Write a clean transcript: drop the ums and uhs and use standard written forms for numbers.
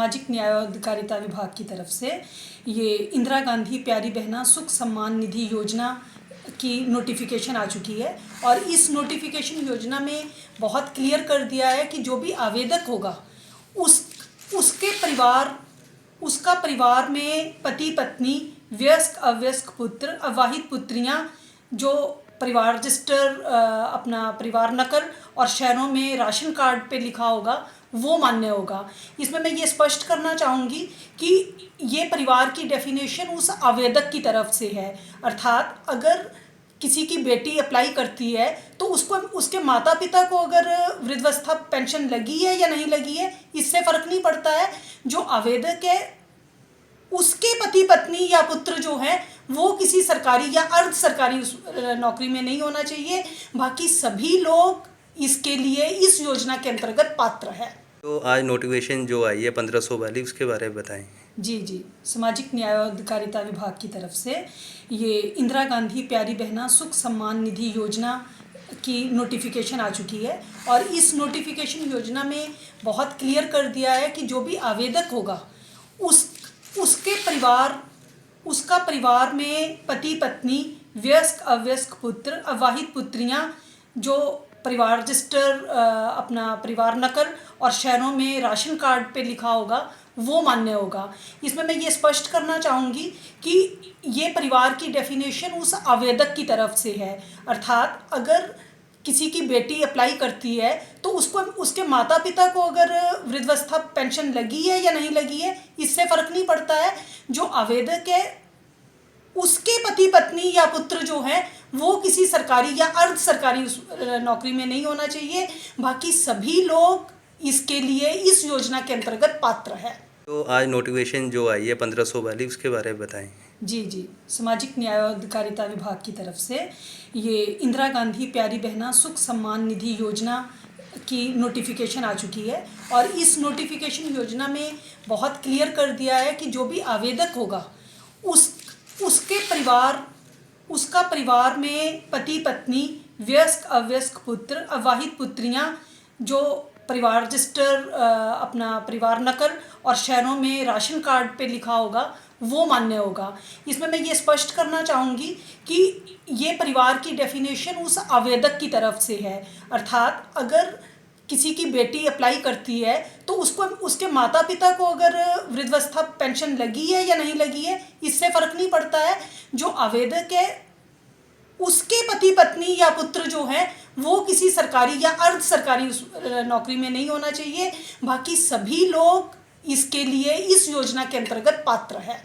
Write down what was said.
सामाजिक न्याय और अधिकारिता विभाग की तरफ से ये इंदिरा गांधी प्यारी बहना सुख सम्मान निधि योजना की नोटिफिकेशन आ चुकी है। और इस नोटिफिकेशन योजना में बहुत क्लियर कर दिया है कि जो भी आवेदक होगा उसका परिवार में पति पत्नी, वयस्क अवयस्क पुत्र, अविवाहित पुत्रियां, जो परिवार रजिस्टर अपना परिवार नकल और शहरों में राशन कार्ड पे लिखा होगा वो मान्य होगा। इसमें मैं ये स्पष्ट करना चाहूँगी कि ये परिवार की डेफिनेशन उस आवेदक की तरफ से है। अर्थात अगर किसी की बेटी अप्लाई करती है तो उसको उसके माता पिता को अगर वृद्धावस्था पेंशन लगी है या नहीं लगी है इससे फ़र्क नहीं पड़ता है। जो आवेदक है उसके पति पत्नी या पुत्र जो है वो किसी सरकारी या अर्ध सरकारी नौकरी में नहीं होना चाहिए। बाकी सभी लोग इसके लिए इस योजना के अंतर्गत पात्र है। तो आज नोटिफिकेशन जो आई है 1500 वाली, उसके बारे में बताएं। जी, सामाजिक न्याय और अधिकारिता विभाग की तरफ से ये इंदिरा गांधी प्यारी बहना सुख सम्मान निधि योजना की नोटिफिकेशन आ चुकी है। और इस नोटिफिकेशन योजना में बहुत क्लियर कर दिया है कि जो भी आवेदक होगा उसका परिवार में पति पत्नी, वयस्क अवयस्क पुत्र, अविवाहित पुत्रियां, जो परिवार रजिस्टर अपना परिवार नकल और शहरों में राशन कार्ड पे लिखा होगा वो मान्य होगा। इसमें मैं ये स्पष्ट करना चाहूँगी कि ये परिवार की डेफिनेशन उस आवेदक की तरफ से है। अर्थात अगर किसी की बेटी अप्लाई करती है तो उसको उसके माता पिता को अगर वृद्धावस्था पेंशन लगी है या नहीं लगी है इससे फ़र्क नहीं पड़ता है। जो आवेदक है उसके पति पत्नी या पुत्र जो है वो किसी सरकारी या अर्ध सरकारी नौकरी में नहीं होना चाहिए। बाकी सभी लोग इसके लिए इस योजना के अंतर्गत पात्र है। तो आज नोटिफिकेशन जो आई है 1500 वाली, उसके बारे में बताएं। जी, सामाजिक न्याय और अधिकारिता विभाग की तरफ से ये इंदिरा गांधी प्यारी बहना सुख सम्मान निधि योजना की नोटिफिकेशन आ चुकी है। और इस नोटिफिकेशन योजना में बहुत क्लियर कर दिया है कि जो भी आवेदक होगा उसका परिवार में पति पत्नी, वयस्क अवयस्क पुत्र, अविवाहित पुत्रियां, जो परिवार रजिस्टर अपना परिवार नकल और शहरों में राशन कार्ड पे लिखा होगा वो मान्य होगा। इसमें मैं ये स्पष्ट करना चाहूँगी कि ये परिवार की डेफिनेशन उस आवेदक की तरफ से है। अर्थात अगर किसी की बेटी अप्लाई करती है तो उसको उसके माता पिता को अगर वृद्धावस्था पेंशन लगी है या नहीं लगी है इससे फ़र्क नहीं पड़ता है। जो आवेदक है उसके पति पत्नी या पुत्र जो है वो किसी सरकारी या अर्ध सरकारी नौकरी में नहीं होना चाहिए। बाकी सभी लोग इसके लिए इस योजना के अंतर्गत पात्र है।